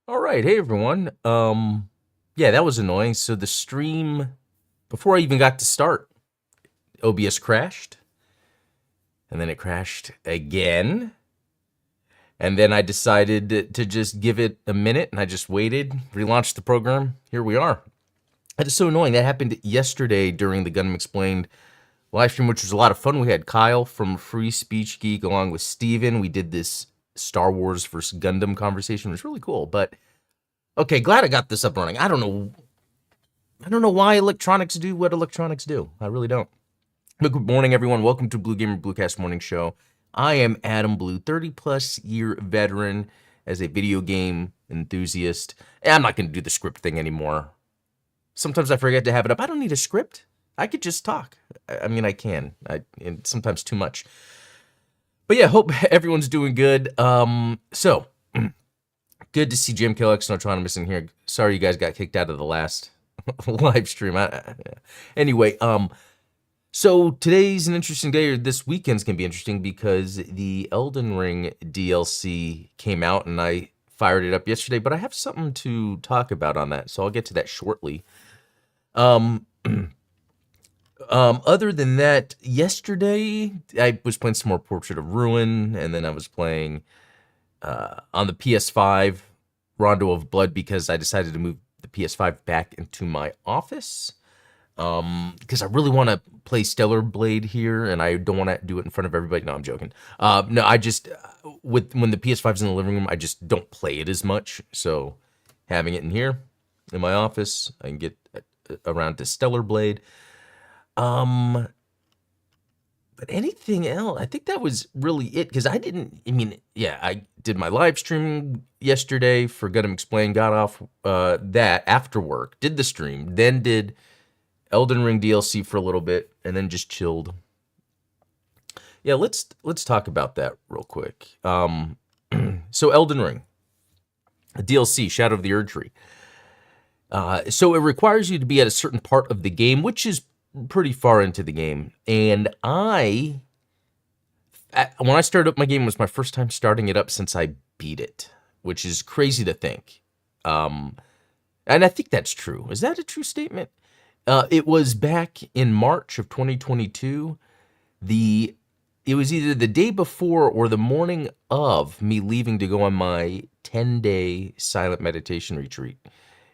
All right, hey everyone. Yeah, that was annoying. So the stream before I even got to start, OBS crashed, and then it crashed again, and then I decided to just give it a minute, and I just waited, relaunched the program. Here we are. That is so annoying. That happened yesterday during the Gundam Explained live stream, which was a lot of fun. We had Kyle from Free Speech Geek along with Steven. We did this Star Wars versus Gundam conversation. It was really cool, but okay, glad I got this up and running. I don't know why electronics do what electronics do. I really don't. But good morning, everyone. Welcome to BlueGamer Bluecast Morning Show. I am Adam Blue, 30-plus year veteran as a video game enthusiast. And I'm not going to do the script thing anymore. Sometimes I forget to have it up. I don't need a script. I could just talk. I mean, I can. And sometimes too much. But yeah, hope everyone's doing good. So, good to see Jim Killex and Autonomous in here. Sorry you guys got kicked out of the last live stream. Anyway, so today's an interesting day, or this weekend's gonna be interesting because the Elden Ring DLC came out and I fired it up yesterday, but I have something to talk about on that, so I'll get to that shortly. Other than that, yesterday I was playing some more Portrait of Ruin, and then I was playing on the PS5 Rondo of Blood because I decided to move the PS5 back into my office because I really want to play Stellar Blade here, and I don't want to do it in front of everybody. No, I'm joking. No, I just when the PS5's in the living room, I just don't play it as much. So having it in here in my office, I can get around to Stellar Blade. But anything else, I think that was really it, because I did my live stream yesterday for Gundam Explained, got off that after work, did the stream, then did Elden Ring DLC for a little bit, and then just chilled. Yeah, let's talk about that real quick. So Elden Ring, DLC, Shadow of the Erdtree. So it requires you to be at a certain part of the game, which is pretty far into the game, and when I started up my game, it was my first time starting it up since I beat it, which is crazy to think. And I think that's true. Is that a true statement? It was back in March of 2022. It was either the day before or the morning of me leaving to go on my 10-day silent meditation retreat.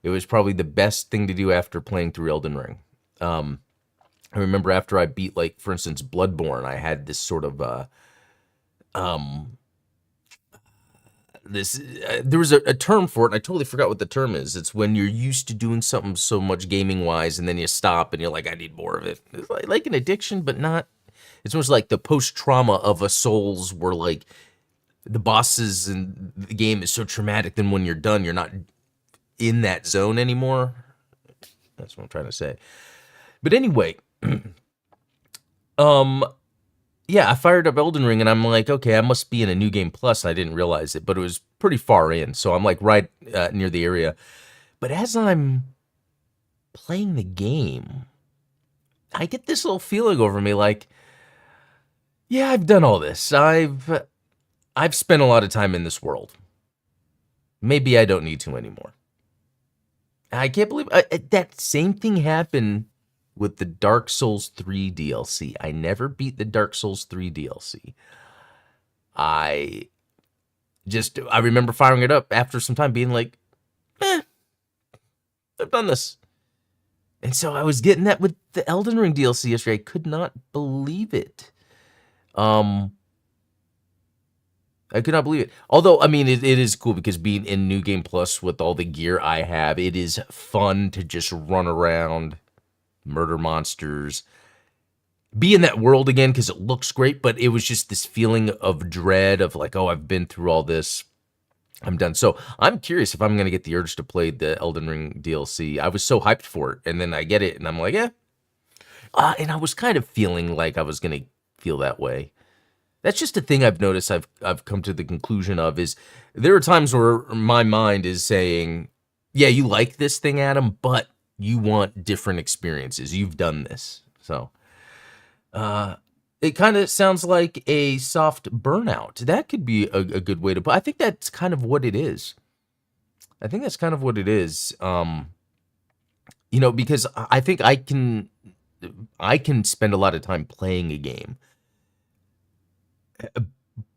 It was probably the best thing to do after playing through Elden Ring. I remember after I beat, like, for instance, Bloodborne, I had this sort of, there was a term for it, and I totally forgot what the term is. It's when you're used to doing something so much gaming-wise, and then you stop, and you're like, I need more of it. It's like an addiction, but not, it's almost like the post-trauma of a Souls, where, like, the bosses in the game is so traumatic, then when you're done, you're not in that zone anymore. That's what I'm trying to say. But anyway, yeah, I fired up Elden Ring and I'm like, okay, I must be in a New Game Plus. I didn't realize it, but it was pretty far in, so I'm like right near the area. But as I'm playing the game, I get this little feeling over me like, yeah, I've done all this. I've spent a lot of time in this world. Maybe I don't need to anymore. I can't believe that same thing happened with the Dark Souls 3 DLC. I never beat the Dark Souls 3 DLC. I remember firing it up after some time being like, I've done this. And so I was getting that with the Elden Ring DLC yesterday. I could not believe it. I could not believe it. Although, I mean, it is cool because being in New Game Plus with all the gear I have, it is fun to just run around, murder monsters, be in that world again because it looks great, but it was just this feeling of dread of like, oh, I've been through all this. I'm done. So I'm curious if I'm going to get the urge to play the Elden Ring DLC. I was so hyped for it, and then I get it, and I'm like, yeah. And I was kind of feeling like I was going to feel that way. That's just a thing I've noticed I've come to the conclusion of is there are times where my mind is saying, yeah, you like this thing, Adam, but you want different experiences. You've done this. So it kind of sounds like a soft burnout. That could be a good way to put it. I think that's kind of what it is. I think that's kind of what it is. Because I think I can spend a lot of time playing a game,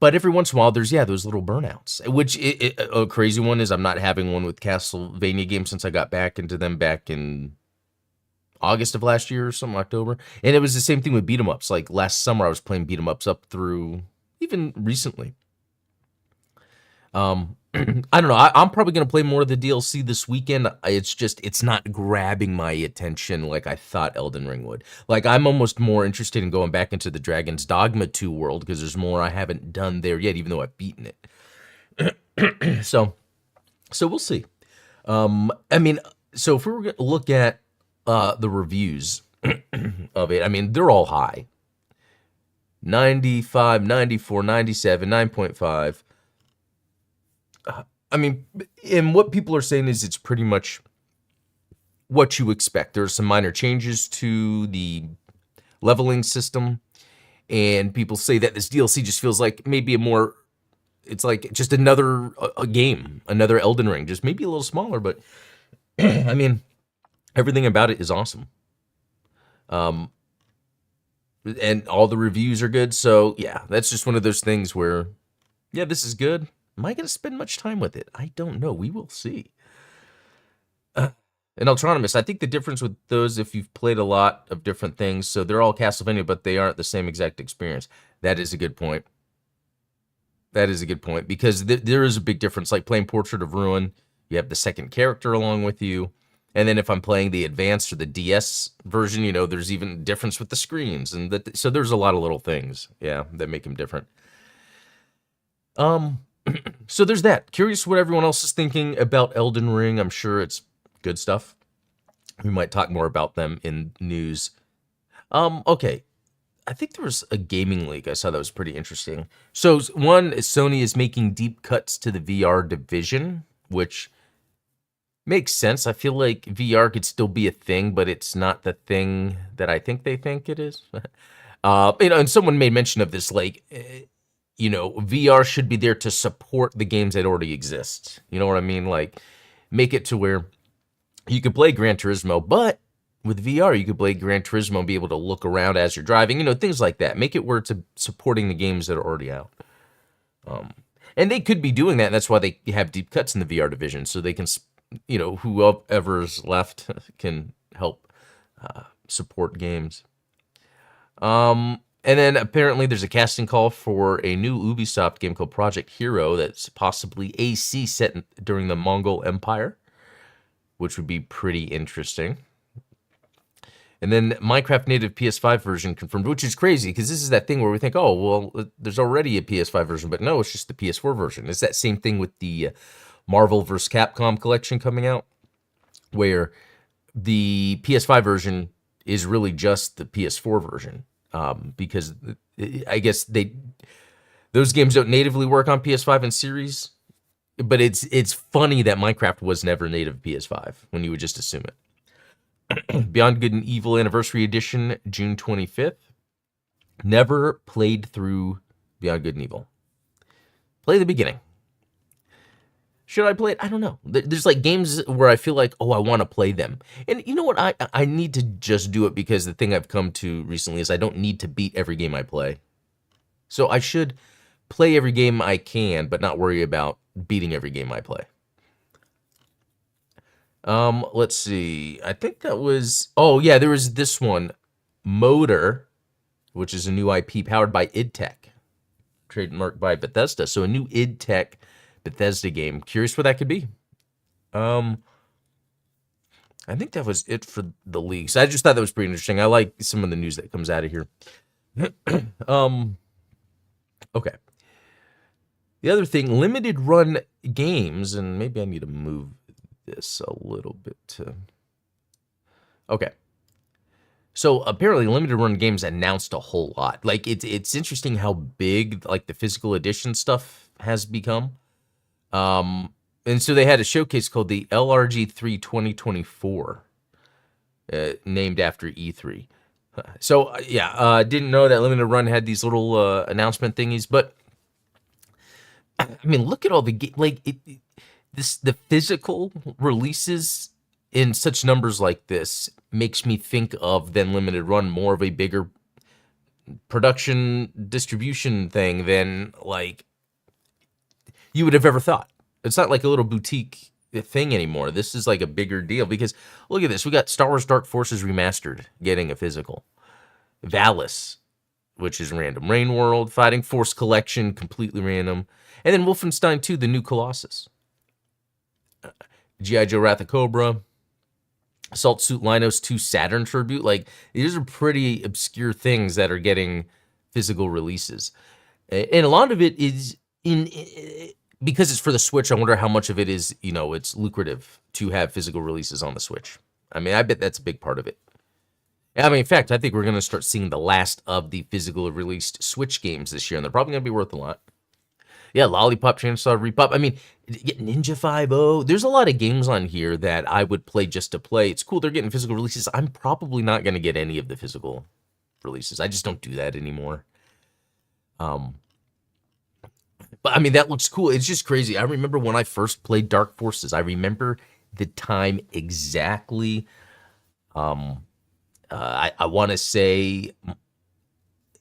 but every once in a while there's those little burnouts. Which a crazy one is I'm not having one with Castlevania games since I got back into them back in August of last year or something, October. And it was the same thing with beat 'em ups. Like last summer I was playing beat 'em ups up through even recently. I don't know. I'm probably going to play more of the DLC this weekend. It's not grabbing my attention like I thought Elden Ring would. Like, I'm almost more interested in going back into the Dragon's Dogma 2 world because there's more I haven't done there yet, even though I've beaten it. So we'll see. I mean, so if we were going to look at the reviews of it, I mean, they're all high. 95, 94, 97, 9.5. I mean, and what people are saying is it's pretty much what you expect. There are some minor changes to the leveling system, and people say that this DLC just feels like maybe it's like just another a game, another Elden Ring, just maybe a little smaller, but I mean, everything about it is awesome. And all the reviews are good, so yeah, that's just one of those things where, yeah, this is good. Am I going to spend much time with it? I don't know. We will see. And Autonomous, I think the difference with those, if you've played a lot of different things, so they're all Castlevania, but they aren't the same exact experience. That is a good point. That is a good point, because there is a big difference. Like playing Portrait of Ruin, you have the second character along with you. And then if I'm playing the advanced or the DS version, there's even a difference with the screens. So there's a lot of little things, that make them different. So there's that. Curious what everyone else is thinking about Elden Ring. I'm sure it's good stuff. We might talk more about them in news. Okay. I think there was a gaming leak I saw that was pretty interesting. So one, Sony is making deep cuts to the VR division, which makes sense. I feel like VR could still be a thing, but it's not the thing that I think they think it is. And someone made mention of this, like, VR should be there to support the games that already exist. You know what I mean? Like, make it to where you could play Gran Turismo, but with VR, you could play Gran Turismo and be able to look around as you're driving, things like that. Make it where it's supporting the games that are already out. And they could be doing that, and that's why they have deep cuts in the VR division, so they can, whoever's left can help support games. And then apparently there's a casting call for a new Ubisoft game called Project Hero that's possibly AC set during the Mongol Empire, which would be pretty interesting. And then Minecraft native PS5 version confirmed, which is crazy because this is that thing where we think, oh, well, there's already a PS5 version, but no, it's just the PS4 version. It's that same thing with the Marvel vs. Capcom collection coming out, where the PS5 version is really just the PS4 version. Because I guess those games don't natively work on PS5 and Series, but it's funny that Minecraft was never native PS5 when you would just assume it. Beyond Good and Evil Anniversary Edition, June 25th. Never played through Beyond Good and Evil. Play the beginning. Should I play it? I don't know. There's like games where I feel like, I want to play them. And you know what? I need to just do it because the thing I've come to recently is I don't need to beat every game I play. So I should play every game I can, but not worry about beating every game I play. Let's see. I think that was... Oh, yeah, there was this one. Motor, which is a new IP powered by id Tech. Trademarked by Bethesda. So a new id Tech Bethesda game. Curious what that could be. I think that was it for the leaks. I just thought that was pretty interesting. I like some of the news that comes out of here. Okay. The other thing, limited run games, and maybe I need to move this a little bit to... Okay. So apparently limited run games announced a whole lot. Like it's interesting how big like the physical edition stuff has become. And so they had a showcase called the LRG3 2024, named after E3. So didn't know that limited run had these little announcement thingies, but I mean, look at all the the physical releases in such numbers like this makes me think of then Limited Run more of a bigger production distribution thing than like you would have ever thought. It's not like a little boutique thing anymore. This is like a bigger deal because look at this. We got Star Wars Dark Forces Remastered getting a physical. Valis, which is random. Rain World, Fighting Force Collection, completely random. And then Wolfenstein 2, The New Colossus. G.I. Joe Wrath of Cobra. Assault Suit Linos 2 Saturn Tribute. Like, these are pretty obscure things that are getting physical releases. And a lot of it is because it's for the Switch, I wonder how much of it is, it's lucrative to have physical releases on the Switch. I mean, I bet that's a big part of it. I mean, in fact, I think we're going to start seeing the last of the physical released Switch games this year, and they're probably going to be worth a lot. Yeah, Lollipop Chainsaw Repop. I mean, Ninja 5.0. There's a lot of games on here that I would play just to play. It's cool they're getting physical releases. I'm probably not going to get any of the physical releases. I just don't do that anymore. But I mean, that looks cool. It's just crazy. I remember when I first played Dark Forces. I remember the time exactly. I want to say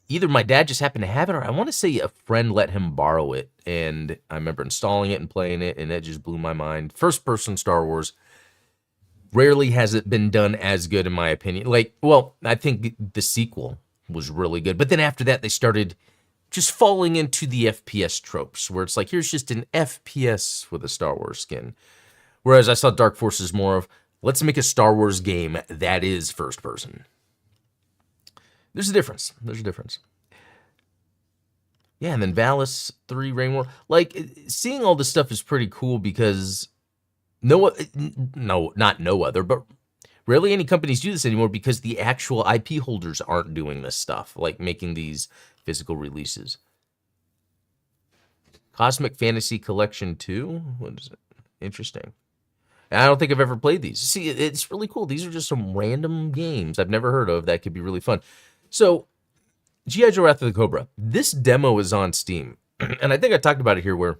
either my dad just happened to have it, or I want to say a friend let him borrow it. And I remember installing it and playing it, and it just blew my mind. First-person Star Wars. Rarely has it been done as good, in my opinion. Like, well, I think the sequel was really good. But then after that, they started just falling into the FPS tropes, where it's like, here's just an FPS with a Star Wars skin. Whereas I saw Dark Forces more of, let's make a Star Wars game that is first-person. There's a difference. Yeah, and then Valis 3, Rain World. Like, seeing all this stuff is pretty cool because not no other, but rarely any companies do this anymore because the actual IP holders aren't doing this stuff, like making these physical releases. Cosmic Fantasy Collection 2? What is it? Interesting. I don't think I've ever played these. See, it's really cool. These are just some random games I've never heard of that could be really fun. So, G.I. Joe Wrath of the Cobra. This demo is on Steam. And I think I talked about it here where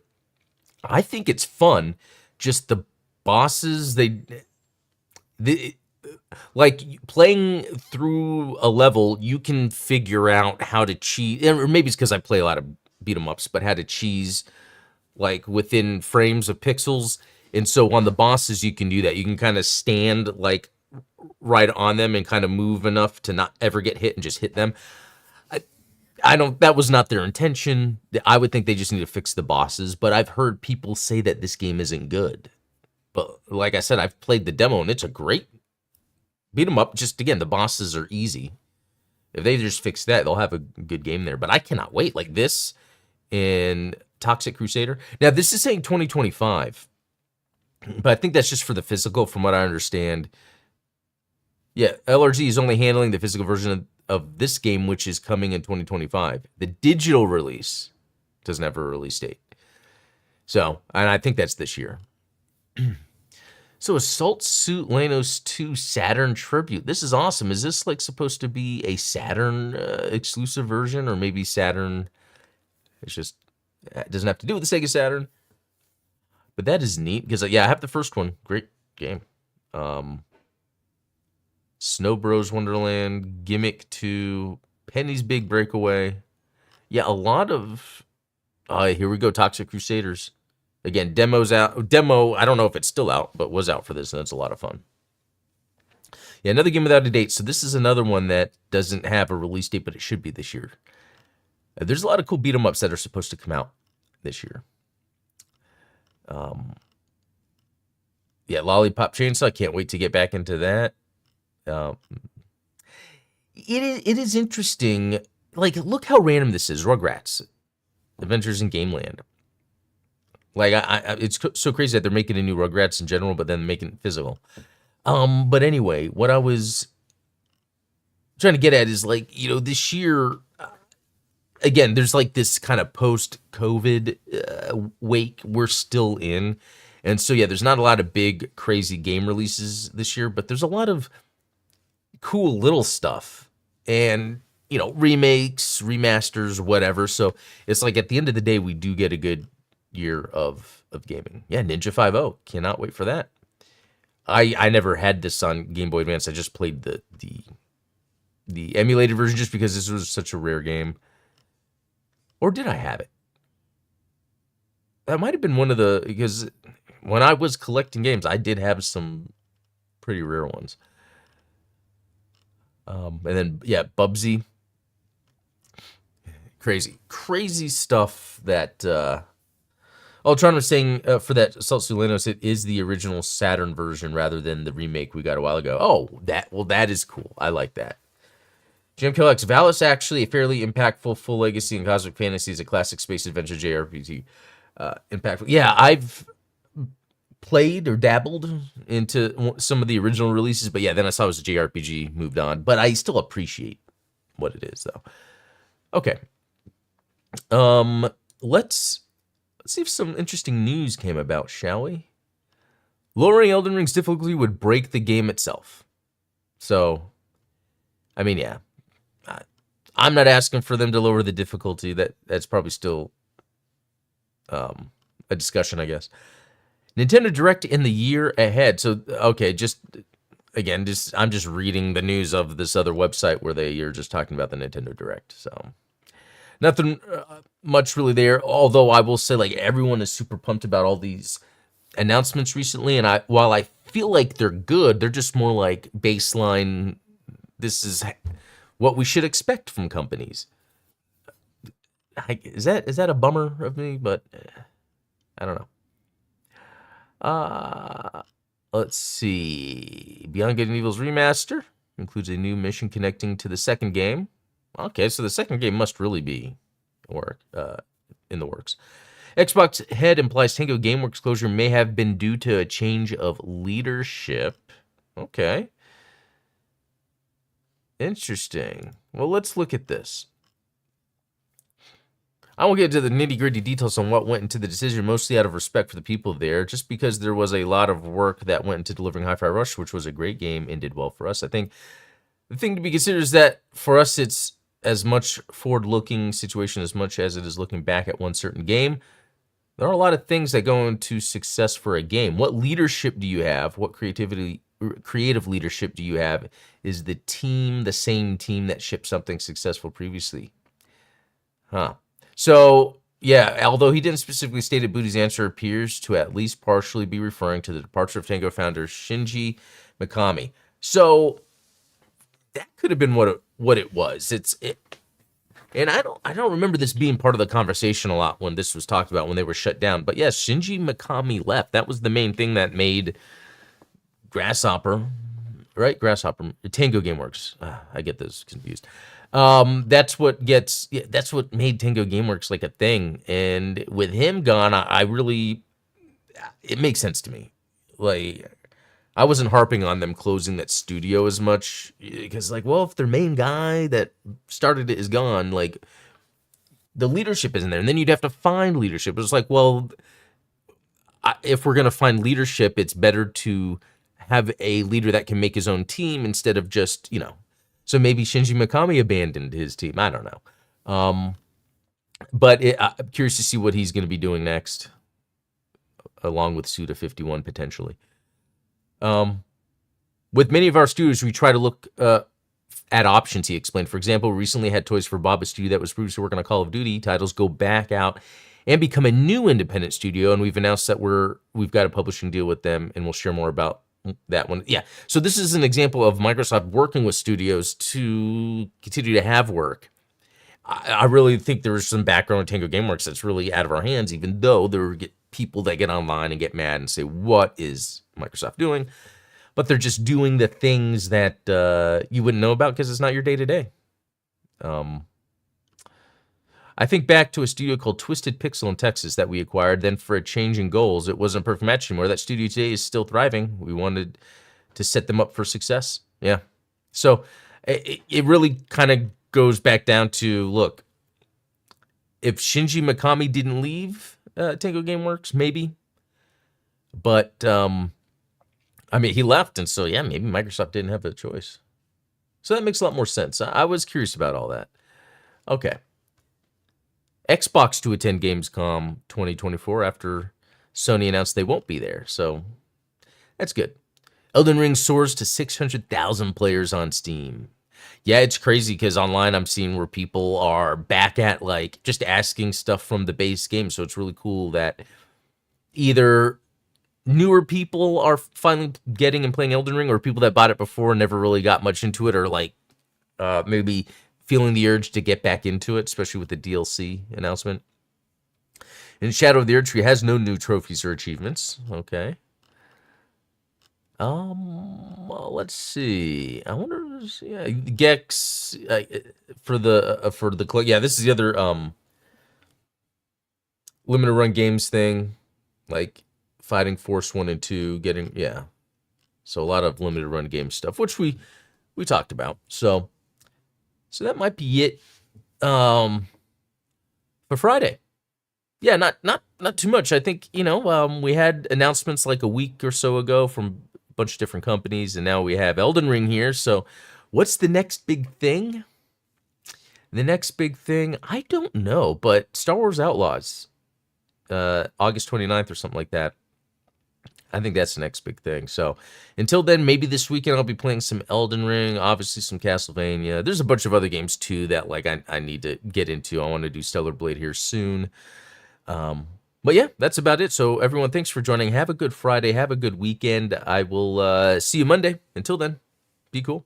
I think it's fun. Just the bosses, like playing through a level, you can figure out how to cheat. Or maybe it's because I play a lot of beat 'em ups, but how to cheese like within frames of pixels. And so on the bosses, you can do that. You can kind of stand like right on them and kind of move enough to not ever get hit and just hit them. That was not their intention. I would think they just need to fix the bosses, but I've heard people say that this game isn't good. But like I said, I've played the demo and it's a great beat 'em up. Just again, the bosses are easy. If they just fix that, they'll have a good game there. But I cannot wait. Like this in Toxic Crusader. Now, this is saying 2025. But I think that's just for the physical, from what I understand. Yeah, LRG is only handling the physical version of this game, which is coming in 2025. The digital release doesn't have a release date. So, and I think that's this year. So, Assault Suit Lanos 2 Saturn Tribute. This is awesome. Is this like supposed to be a Saturn exclusive version, or maybe Saturn? It doesn't have to do with the Sega Saturn. But that is neat because, yeah, I have the first one. Great game. Snow Bros Wonderland, Gimmick 2, Penny's Big Breakaway. Yeah, a lot of... here we go, Toxic Crusaders. Again, demo's out. Demo, I don't know if it's still out, but was out for this, and that's a lot of fun. Yeah, another game without a date. So this is another one that doesn't have a release date, but it should be this year. There's a lot of cool beat-em-ups that are supposed to come out this year. Yeah, Lollipop Chainsaw. I can't wait to get back into that. It is interesting. Like, look how random this is. Rugrats, Adventures in Gameland. Like, it's so crazy that they're making a new Rugrats in general, but then making it physical. But anyway, what I was trying to get at is, like, this year, again, there's like this kind of post-COVID wake we're still in. And so, yeah, there's not a lot of big, crazy game releases this year, but there's a lot of cool little stuff and, remakes, remasters, whatever. So it's like at the end of the day, we do get a good year of gaming. Yeah, Ninja 5.0. Cannot wait for that. I never had this on Game Boy Advance. I just played the emulated version just because this was such a rare game. Or did I have it? That might have been one of the, because when I was collecting games, I did have some pretty rare ones. And then, yeah, Bubsy. Crazy stuff that, Ultron was saying for that Assault Sulanos, it is the original Saturn version rather than the remake we got a while ago. Oh, that is cool. I like that. Jim Killex, Valis actually a fairly impactful full legacy in Cosmic Fantasy is a classic space adventure JRPG. Impactful. Yeah, I've played or dabbled into some of the original releases, but yeah, then I saw it was a JRPG, moved on. But I still appreciate what it is, though. Okay. Let's see if some interesting news came about, shall we? Lowering Elden Ring's difficulty would break the game itself. So, I mean, yeah. I'm not asking for them to lower the difficulty. That's probably still a discussion, I guess. Nintendo Direct in the year ahead. So, okay, I'm just reading the news of this other website where they are just talking about the Nintendo Direct. So, nothing much really there. Although I will say, like, everyone is super pumped about all these announcements recently. And while I feel like they're good, they're just more like baseline. This is what we should expect from companies. Is that a bummer of me? But I don't know. Let's see. Beyond Good and Evil's remaster includes a new mission connecting to the second game. Okay, so the second game must really be in the works. Xbox head implies Tango Gameworks closure may have been due to a change of leadership. Okay. Interesting. Well, let's look at this. I won't get into the nitty-gritty details on what went into the decision, mostly out of respect for the people there, just because there was a lot of work that went into delivering Hi-Fi Rush, which was a great game and did well for us. I think the thing to be considered is that for us, it's as much forward-looking situation as much as it is looking back at one certain game. There are a lot of things that go into success for a game. What leadership do you have? What creative leadership do you have? Is the team the same team that shipped something successful previously? Huh. So, yeah, although he didn't specifically state it, Booty's answer appears to at least partially be referring to the departure of Tango founder Shinji Mikami. So, that could have been what it was. And I don't remember this being part of the conversation a lot when this was talked about when they were shut down. But yes, Shinji Mikami left. That was the main thing that made Grasshopper, right? Tango Gameworks. I get those confused. That's what made Tango Gameworks like a thing. And with him gone, it makes sense to me. Like, I wasn't harping on them closing that studio as much because, like, well, if their main guy that started it is gone, like, the leadership isn't there. And then you'd have to find leadership. It's like, well, if we're going to find leadership, it's better to have a leader that can make his own team instead of just, so maybe Shinji Mikami abandoned his team. I don't know. But I'm curious to see what he's going to be doing next, along with Suda51 potentially. With many of our studios, we try to look at options, he explained. For example, we recently had Toys for Bob, a studio that was previously working on Call of Duty titles, go back out and become a new independent studio, and we've announced that we've got a publishing deal with them, and we'll share more about that one. Yeah, so this is an example of Microsoft working with studios to continue to have work. I really think there's some background in Tango Gameworks that's really out of our hands, even though there are people that get online and get mad and say, what is Microsoft doing? But they're just doing the things that you wouldn't know about because it's not your day-to-day. I think back to a studio called Twisted Pixel in Texas that we acquired. Then for a change in goals, it wasn't a perfect match anymore. That studio today is still thriving. We wanted to set them up for success. Yeah. So it really kind of goes back down to, look, if Shinji Mikami didn't leave Tango Gameworks, maybe. But, I mean, he left, and so, yeah, maybe Microsoft didn't have a choice. So that makes a lot more sense. I was curious about all that. Okay. Xbox to attend Gamescom 2024 after Sony announced they won't be there. So that's good. Elden Ring soars to 600,000 players on Steam. Yeah, it's crazy because online I'm seeing where people are back at like just asking stuff from the base game. So it's really cool that either newer people are finally getting and playing Elden Ring, or people that bought it before and never really got much into it, or like maybe feeling the urge to get back into it, especially with the DLC announcement. And Shadow of the Erdtree has no new trophies or achievements. Okay. Well, let's see. I wonder. Yeah, Gex for the yeah. This is the other limited run games thing, like Fighting Force 1 and 2, getting yeah. So a lot of limited run game stuff, which we talked about. So that might be it for Friday. Yeah, not too much. I think, we had announcements like a week or so ago from a bunch of different companies, and now we have Elden Ring here. So what's the next big thing? The next big thing, I don't know, but Star Wars Outlaws, August 29th or something like that. I think that's the next big thing. So until then, maybe this weekend I'll be playing some Elden Ring, obviously some Castlevania. There's a bunch of other games too that like I need to get into. I want to do Stellar Blade here soon. But yeah, that's about it. So everyone, thanks for joining. Have a good Friday. Have a good weekend. I will see you Monday. Until then, be cool.